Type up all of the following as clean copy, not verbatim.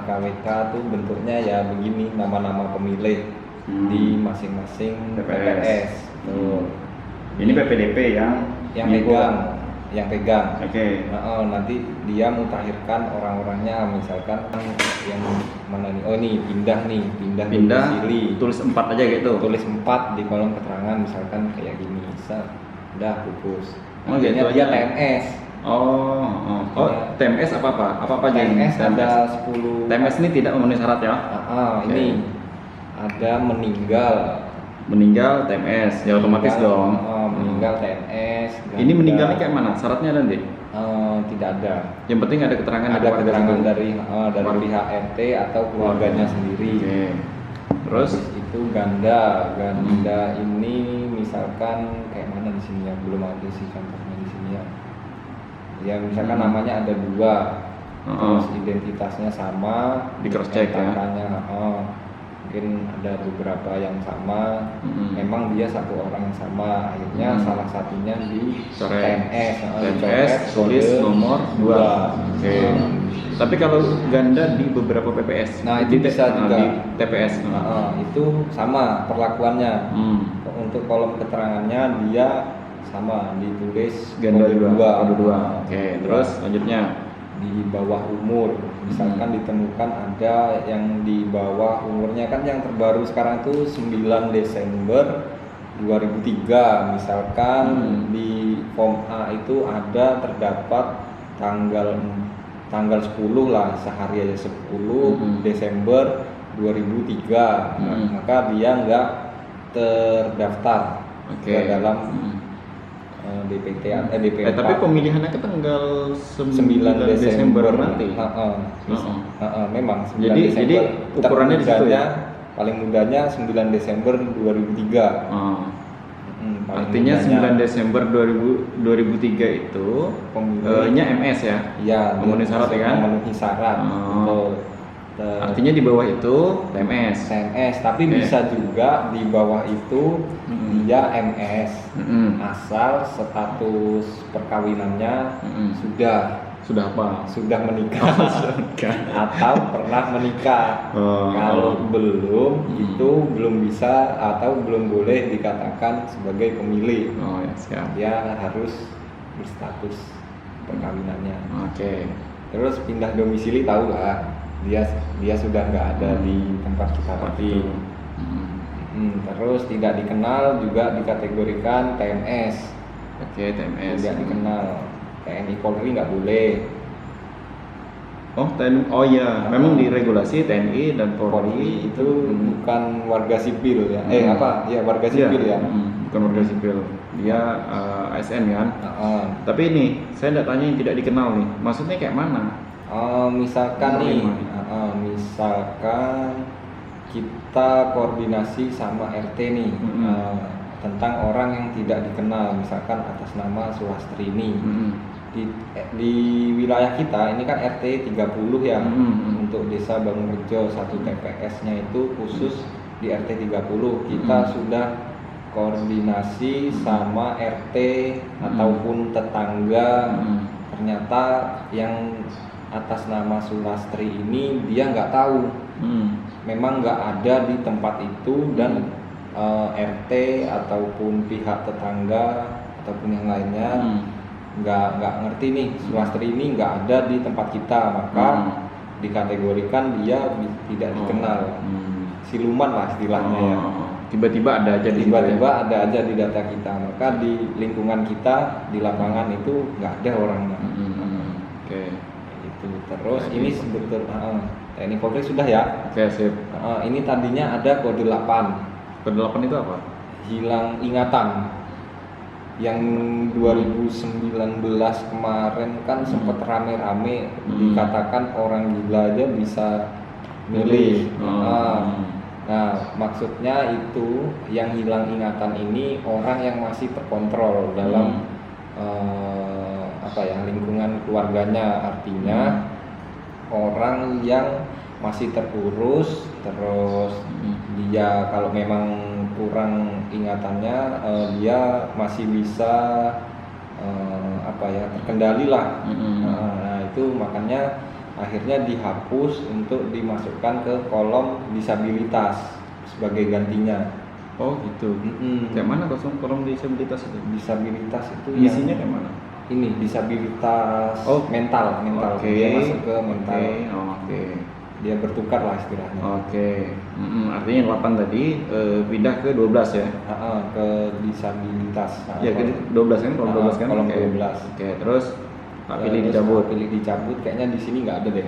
KWK tuh bentuknya ya begini, nama-nama pemilih di masing-masing TPS. Tuh. Ini PPDP yang pegang. Oke. Nanti dia mutakhirkan orang-orangnya, misalkan yang mana nih? Oh ini pindah domisili. Tulis 4 aja gitu. Tulis 4 di kolom keterangan, misalkan kayak gini. Udah fokus. Gitu dia aja. TMS. TMS apa aja? TMS ada 10. TMS ini tidak memenuhi syarat ya? Ini ada meninggal TMS ya otomatis dong. Meninggal TMS. Ini meninggalnya kayak mana? Syaratnya nanti? Tidak ada. Yang penting ada keterangan dari pihak RT atau keluarganya sendiri. Okay. Terus itu ganda ini misalkan kayak mana di sini ya, belum ada sih contohnya di sini ya. Ya misalkan namanya ada 2. Terus identitasnya sama, di cross check ya. Mungkin ada beberapa yang sama, memang dia satu orang yang sama, akhirnya salah satunya di TMS tulis nomor 2. Oke. Tapi kalau ganda di beberapa PPS, itu bisa juga di TPS. Itu sama perlakuannya. Untuk kolom keterangannya dia sama, ditulis ganda 2. Oke, terus selanjutnya di bawah umur, misalkan ditemukan ada yang di bawah umurnya, kan yang terbaru sekarang tuh 9 Desember 2003 misalkan. Di form A itu ada terdapat tanggal 10 lah, sehari aja 10 Desember 2003. Maka dia nggak terdaftar ke dalam DPT DP4. Tapi pemilihannya ke tanggal 9 Desember nanti. Memang 9 jadi Desember. Jadi ukurannya di situ ya. Paling mudahnya 9 Desember 2003. Artinya mudanya. 9 Desember 2003 itu nya MS ya. Iya, memenuhi syarat ya kan? Memenuhi syarat. Artinya di bawah itu TMS, tapi bisa juga di bawah itu dia MS, asal status perkawinannya sudah apa? Sudah menikah atau pernah menikah. Kalau belum, itu belum bisa atau belum boleh dikatakan sebagai pemilih. Dia harus berstatus perkawinannya. Terus pindah domisili, tahu lah. Dia sudah nggak ada di tempat kita tadi. Terus tidak dikenal juga dikategorikan TMS. TMS. Tidak dikenal. TNI Polri nggak boleh. Memang di regulasi TNI dan Polri itu bukan warga sipil ya. Warga sipil ya. Bukan warga sipil. Dia ASN kan. Tapi ini saya tidak tanya yang tidak dikenal nih. Maksudnya kayak mana? Misalkan kita koordinasi sama RT nih tentang orang yang tidak dikenal, misalkan atas nama Sulastri ini. Di wilayah kita ini kan RT 30 ya. Untuk Desa Bangunrejo, 1 TPS-nya itu khusus di RT 30. Kita sudah koordinasi sama RT ataupun tetangga. Ternyata yang atas nama Sulastri ini dia nggak tahu, memang nggak ada di tempat itu, dan RT ataupun pihak tetangga ataupun yang lainnya nggak ngerti nih Sulastri ini nggak ada di tempat kita, maka dikategorikan dia tidak dikenal, siluman lah istilahnya ya. Tiba-tiba ada aja di data kita, maka di lingkungan kita di lapangan itu nggak ada orangnya. Terus ini sebetulnya TNI Polri sudah ya. Sip. Ini tadinya ada kode 8. Kode 8 itu apa? Hilang ingatan. Yang 2019 kemarin kan sempat rame-rame dikatakan orang gila aja bisa milih. Nah, maksudnya itu yang hilang ingatan ini orang yang masih terkontrol dalam lingkungan keluarganya, artinya orang yang masih terurus, terus dia kalau memang kurang ingatannya dia masih bisa terkendali lah. Nah itu makanya akhirnya dihapus untuk dimasukkan ke kolom disabilitas sebagai gantinya. Oh gitu. Kayak mana kolom disabilitas itu? Disabilitas itu isinya kayak mana? Ini disabilitas mental. Oke. Dia masuk ke mental. Oke. Dia bertukar lah istilahnya. Oke. Artinya 8 tadi pindah ke 12 ya? Ke disabilitas. Ya ke 12 kan, kolom 12 kan? Kolom Oke. 12. Oke, terus hak pilih dicabut. Pilih dicabut kayaknya di sini nggak ada deh.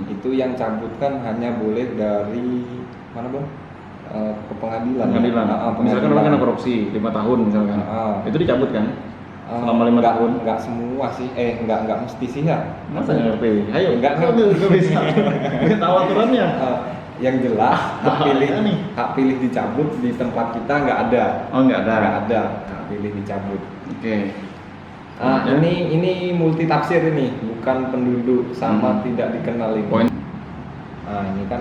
Itu yang cabut kan hanya boleh dari mana Bang? Ke pengadilan. Pengadilan. Misalkan orang kena korupsi 5 tahun misalkan. Itu dicabut kan? Selama 5 tahun? Enggak semua sih. Enggak mesti sih ya. Masa ngerti? Ayo. Enggak bisa. Enggak tahu aturannya. Yang jelas hak pilih dicabut di tempat kita nggak ada. Oh, nggak ada. Nggak ada hak pilih dicabut. Oke. Ini multi tafsir ini, bukan penduduk sama tidak dikenal ini. Poin. Ini kan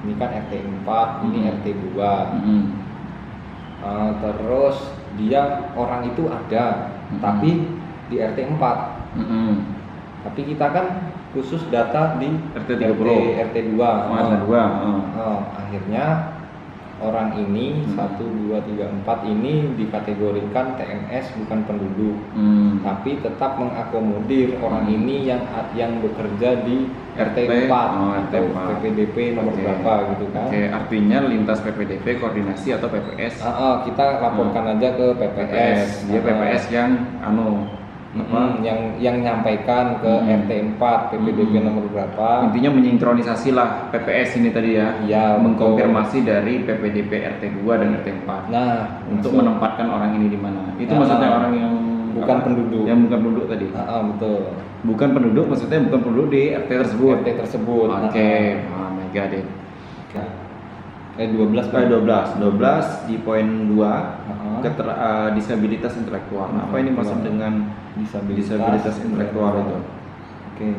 ini kan RT 4, ini RT 2. Terus dia orang itu ada, tapi di RT 4. Tapi kita kan khusus data di RT 30. RT 2. RT 2. Akhirnya orang ini 1, 2, 3, 4 ini dikategorikan TNS bukan penduduk, tapi tetap mengakomodir orang ini yang bekerja di RT 4 atau PPDP nomor berapa gitu kan. Oke, artinya lintas PPDP koordinasi atau PPS. Kita laporkan aja ke PPS. Dia PPS yang yang nyampaikan ke RT 4 PPDP nomor berapa. Intinya menyinkronisasi lah PPS ini tadi ya. Iya, mengkonfirmasi dari PPDP RT 2 dan RT 4. Nah, untuk menempatkan orang ini di mana. Itu maksudnya orang yang bukan penduduk. Yang bukan penduduk tadi. Betul. Bukan penduduk maksudnya bukan penduduk di RT tersebut. RT tersebut. Oke, mega deh. 12 di poin 2 disabilitas intelektual. Apa ini maksud dengan disabilitas intelektual itu? Oke,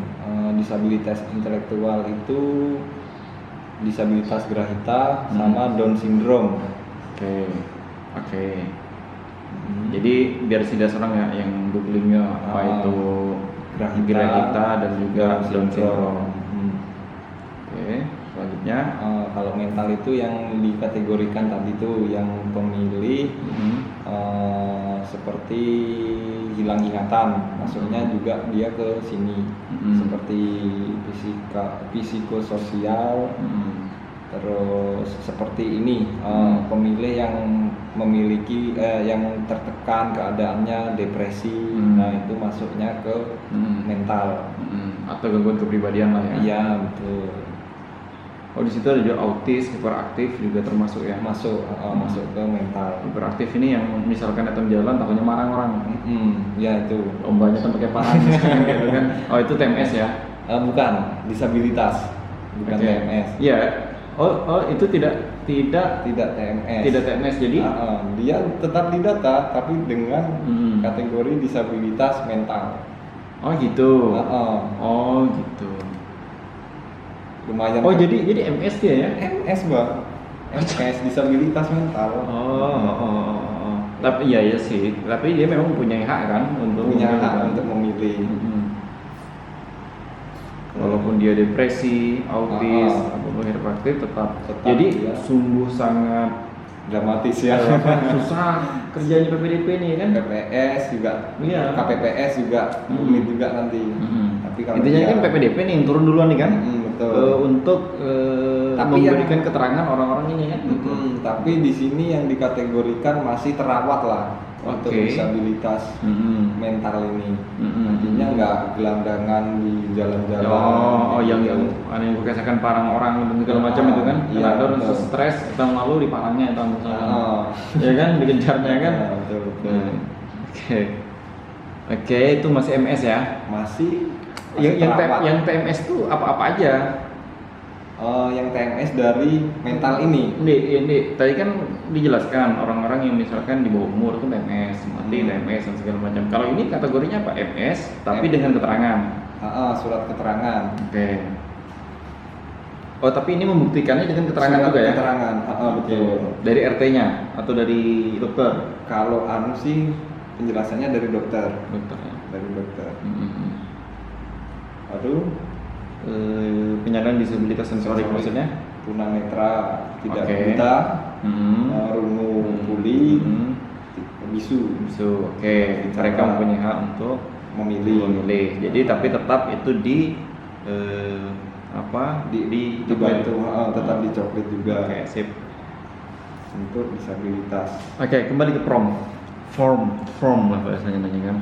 disabilitas intelektual itu disabilitas gerahita sama Down syndrome. Oke. Jadi biar tidak orang ya yang googlingnya apa itu gerahita dan juga Down syndrome. Oke. Selanjutnya kalau mental itu yang dikategorikan tadi itu yang pemilih seperti hilang ingatan, maksudnya juga dia ke sini seperti psikososial, terus seperti ini pemilih yang memiliki yang tertekan keadaannya depresi, nah itu masuknya ke mental atau gangguan kepribadian lah ya. Iya betul. Oh di situ ada juga autis, hiperaktif juga termasuk ya. Masuk ke mental. Hiperaktif ini yang misalkan datang jalan takutnya marah orang. Ya itu. Ombaknya kan pakai parang gitu kan. Oh itu TMS ya? Bukan, disabilitas. Bukan TMS. Iya. Oh itu tidak TMS. Tidak TMS jadi dia tetap didata tapi dengan kategori disabilitas mental. Oh gitu. Oh gitu. Lumayan. Oh jadi MS dia ya? MS Bang. MS disabilitas mental. Tapi iya sih. Tapi dia memang punya hak kan untuk memilih. Walaupun dia depresi, autis, ataupun hiperaktif tetap. Jadi sungguh sangat dramatis ya. Susah kerjanya PPDP nih kan. PPS juga. KPPS juga rumit juga nanti. Tapi kalau intinya kan PPDP nih yang turun duluan nih kan. Untuk memberikan keterangan orang-orang ini kan. Tapi di sini yang dikategorikan masih terawat lah untuk disabilitas mental ini. Artinya nggak gelandangan di jalan-jalan. Yang berkesakan parang orang dan segala macam itu kan. Iya. Ada orang stres tahun lalu di parangnya tahun ya kan dikejarnya kan. Betul. Oke, itu masih MS ya? Masih yang TMS itu apa aja? Yang TMS dari mental ini. Ini tadi kan dijelaskan orang-orang yang misalkan di bawah umur itu TMS, mati TMS dan segala macam. Kalau ini kategorinya apa? MS tapi dengan keterangan. Surat keterangan. Oke. Oh tapi ini membuktikannya dengan keterangan surat juga ya? Keterangan. Betul. Dari RT-nya atau dari dokter? Kalau sih penjelasannya dari dokter. Dokter ya. Dari dokter. Aduh, Penyandang disabilitas sensorik maksudnya? tunanetra, tidak Oke. buta, Hmm. rungu tuli, Hmm. bisu, So, oke, mereka mempunyai hak untuk memilih. Jadi tapi tetap itu dibantu, tetap dicoklit juga Oke, sip. untuk disabilitas. Oke, kembali ke form lah bahasanya nanya kan.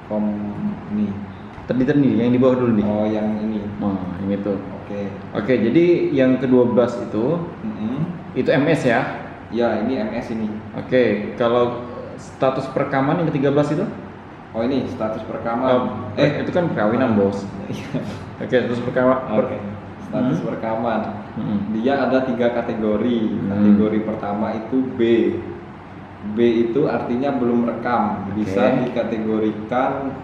Form ini, Tadi yang di bawah dulu nih. oh yang ini, Nah, yang itu. oke. Oke, jadi yang ke-12 itu MS ya. Ya ini MS ini. Oke, kalau status perekaman yang ke-13 itu? Oh ini status perekaman. Itu kan perkawinan, Bos. Oke, status perekaman. Oke. Status perekaman. Dia ada 3 kategori. Kategori pertama itu B. B itu artinya belum rekam. Bisa dikategorikan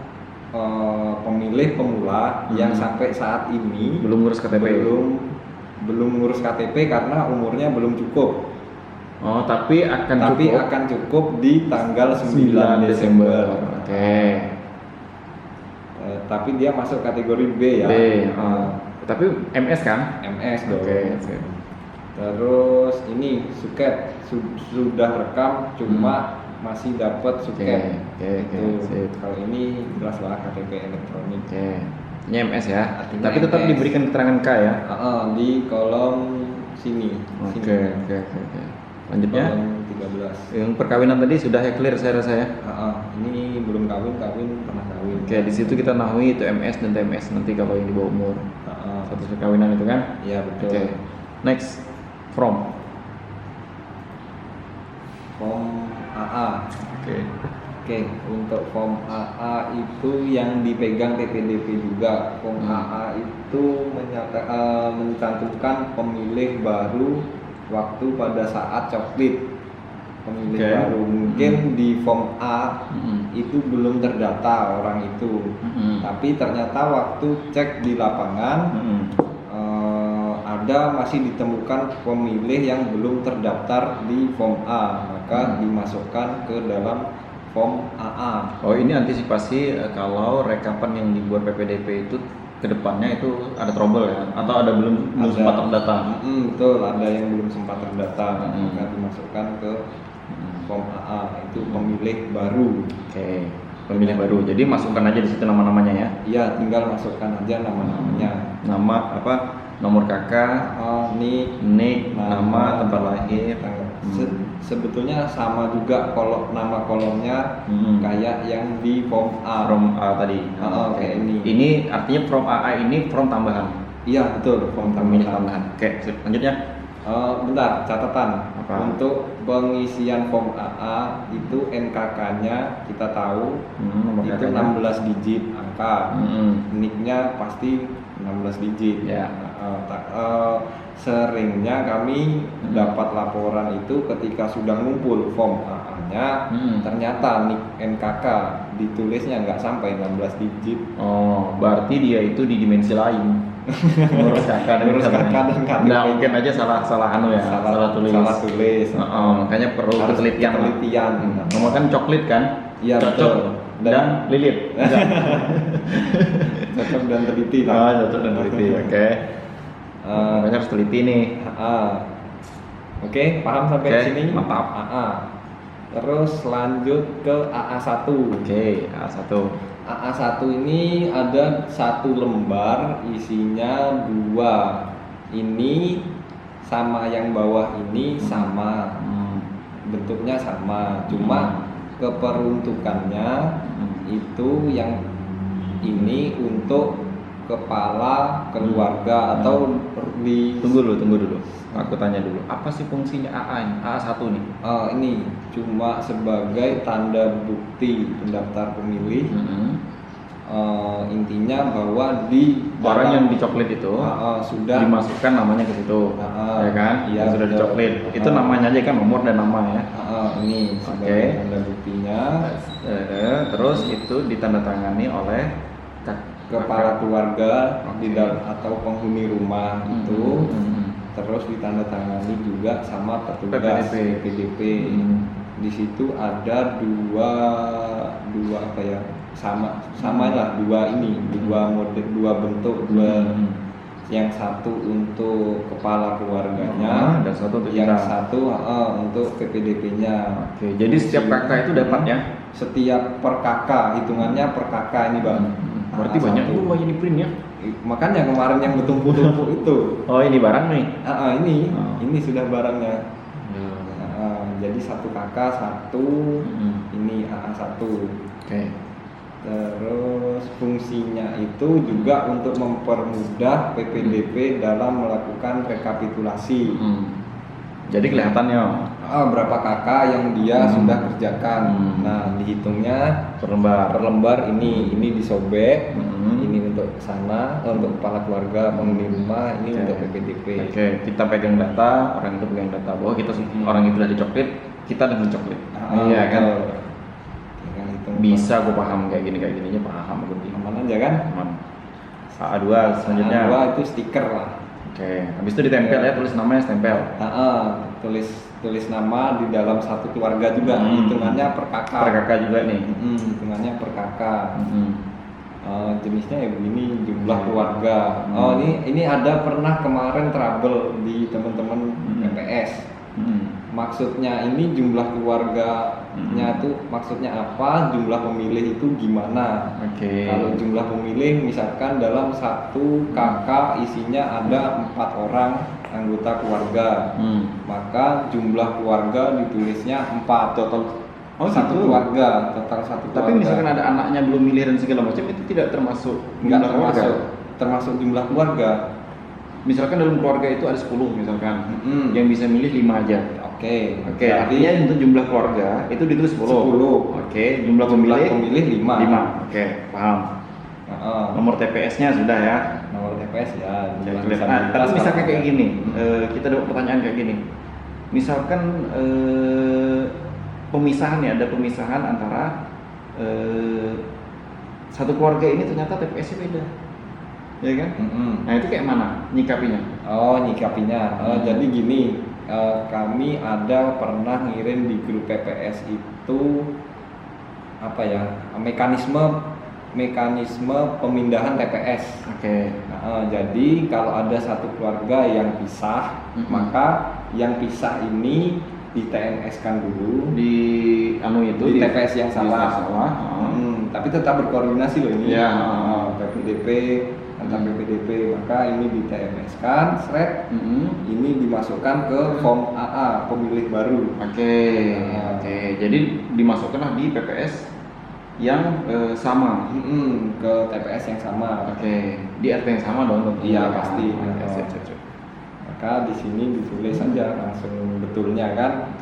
pemilih pemula yang sampai saat ini belum ngurus KTP. Belum ngurus KTP karena umurnya belum cukup. Oh, tapi akan cukup di tanggal 9 Desember. Oke. Tapi dia masuk kategori B ya. B. Tapi MS kan? MS dong. Oke. Terus ini suket sudah rekam cuma masih dapat suket. Oke. Kalau ini jelas lah KTP elektronik. Oke. Ini MS ya. Artinya Tapi tetap MS. diberikan keterangan K ya. Di kolom sini. Oke. Lanjutnya. Kolom 13. Yang perkawinan tadi sudah ya clear saya rasa ya. Ini belum kawin pernah kawin. Oke, di situ kita nahui itu MS dan TMS nanti kalau yang di bawah umur. Status perkawinan itu kan? Iya betul. Oke. Next, from. Form AA. Oke. Untuk form AA itu yang dipegang PPDP juga. Form AA itu mencantumkan pemilih baru waktu pada saat coklit. Pemilih baru mungkin di form A itu belum terdata orang itu. Tapi ternyata waktu cek di lapangan masih ditemukan pemilih yang belum terdaftar di form A, maka dimasukkan ke dalam form AA. Oh, ini antisipasi kalau rekapan yang dibuat PPDP itu kedepannya itu ada trouble ya, atau ada belum sempat terdata? Betul, ada yang belum sempat terdata, maka dimasukkan ke form AA, itu pemilih baru. Oke, pemilih baru. Jadi masukkan aja di situ nama-namanya ya. Iya, tinggal masukkan aja nama-namanya. Nama apa? Nomor kakak, nik, nama, tempat lahir. Sebetulnya sama juga kalau nama kolomnya kayak yang di form A. From A tadi. Kayak ini. Ini artinya from AA ini from tambahan. Iya betul, form tambahan. Oke, selanjutnya. Bentar, catatan. Apa? Untuk pengisian form AA itu NKK-nya kita tahu itu 16 digit angka. Niknya pasti 16 digit. Ya. Seringnya kami dapat laporan itu ketika sudah ngumpul form AA-nya, ternyata nik NKK ditulisnya nggak sampai 16 digit. Oh, berarti dia itu di dimensi lain. Ngurus kakak dan KTP. Nggak mungkin aja salah tulis. Salah tulis. Makanya perlu Harus ketelitian. Nomor kan coklit kan? Iya betul. Dan lilit. Cocok dan teliti. Cocok dan teliti. Oke. Makanya harus teliti nih. Oke, paham sampai sini? Mantap. Terus lanjut ke AA1. Oke, AA1. AA1 ini ada 1 lembar, isinya 2. Ini sama yang bawah ini sama. Bentuknya sama, cuma keperuntukannya itu yang ini untuk kepala keluarga atau di Tunggu dulu. Aku tanya dulu. Apa sih fungsinya AA ini? AA1 nih? Ini cuma sebagai tanda bukti pendaftar pemilih. Intinya bahwa di orang yang dicoklit itu sudah dimasukkan namanya ke situ, ya kan? Iya, Sudah dicoklit. Itu namanya aja kan, nomor dan nama ya. Ini sebagai tanda buktinya. Terus itu ditandatangani oleh kepala keluarga atau penghuni rumah itu. Terus ditandatangani juga sama petugas PPDP. Di situ ada 2 apa ya, sama lah, dua mode, dua bentuk, yang satu untuk kepala keluarganya, dan satu untuk yang kita. satu untuk PPDP-nya. Oke, jadi setiap kakak itu dapat ya? Setiap per kakak, hitungannya per kakak ini bang. Berarti banyak satu. tuh ini print ya? Makanya kemarin yang bertumpuk-tumpuk itu. Oh, ini barang nih? Ini sudah barangnya. Jadi satu kakak satu, ini satu. Oke. Terus fungsinya itu juga untuk mempermudah PPDP dalam melakukan rekapitulasi. Jadi kelihatannya Berapa kakak yang dia sudah kerjakan. Nah, dihitungnya per lembar. ini disobek. Ini untuk sana, untuk kepala keluarga, penghuni rumah, ini untuk PPDP. Oke, kita pegang data, orang itu pegang data bahwa kita orang itu udah dicoklit, kita udah mencoklit. Iya kan? Bisa gue paham kayak gininya paham gue. Aman aja kan? Aman. A2 selanjutnya. A2 itu stiker lah. Oke, habis itu ditempel ya, tulis namanya stempel. Tulis nama di dalam satu keluarga juga. Hitungannya per kakak. Per kakak juga nih. Hitungannya per kakak. Jenisnya ya begini, jumlah keluarga. Ini ada pernah kemarin trouble di teman-teman PPS. Maksudnya ini jumlah keluarganya tuh maksudnya apa, jumlah pemilih itu gimana. Kalau jumlah pemilih misalkan dalam satu kakak isinya ada 4 orang anggota keluarga, maka jumlah keluarga ditulisnya 4 total. Satu keluarga, total satu keluarga. Tapi misalkan ada anaknya belum milih dan segala macam, itu tidak termasuk nggak termasuk jumlah keluarga. Misalkan dalam keluarga itu ada 10 misalkan, yang bisa milih 5 aja. Oke. Artinya untuk jumlah keluarga itu ditulis 10. Oke, jumlah pemilih 5. Oke, paham. Nomor TPS-nya sudah ya. Nomor TPS ya. Tapi misalkan kayak gini, kita ada pertanyaan kayak gini. Misalkan pemisahan ya, ada pemisahan antara satu keluarga ini ternyata TPS-nya beda. Ya kan? Nah itu kayak mana nyikapinya? Nyikapinya. Jadi gini, kami ada pernah ngirim di grup PPS itu apa ya, mekanisme pemindahan TPS. Jadi kalau ada satu keluarga yang pisah, maka yang pisah ini di TNS-kan dulu di TPS yang salah. Tapi tetap berkoordinasi loh ini. PPDP antar PPDP, maka ini di TNS-kan, ini dimasukkan ke form AA pemilih baru. Jadi dimasukkanlah di PPS yang sama, ke TPS yang sama. Di RT yang sama dong. Iya pasti. Maka di sini ditulis saja langsung betulnya kan.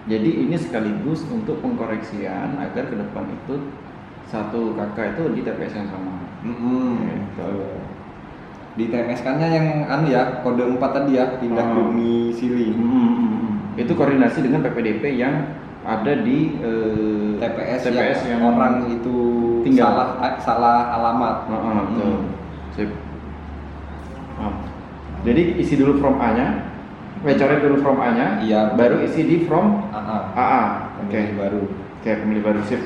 Jadi ini sekaligus untuk pengkoreksian agar ke depan itu satu kakak itu di TPS yang sama. Di TPS-kannya yang kode 4 tadi ya, pindah domisili. Itu koordinasi dengan PPDP yang ada di TPS yang orang itu tinggal salah alamat. Sip. Jadi isi dulu form A-nya, coret dulu form A-nya, baru isi di form AA. Pemilih baru. Pemilih baru, sip.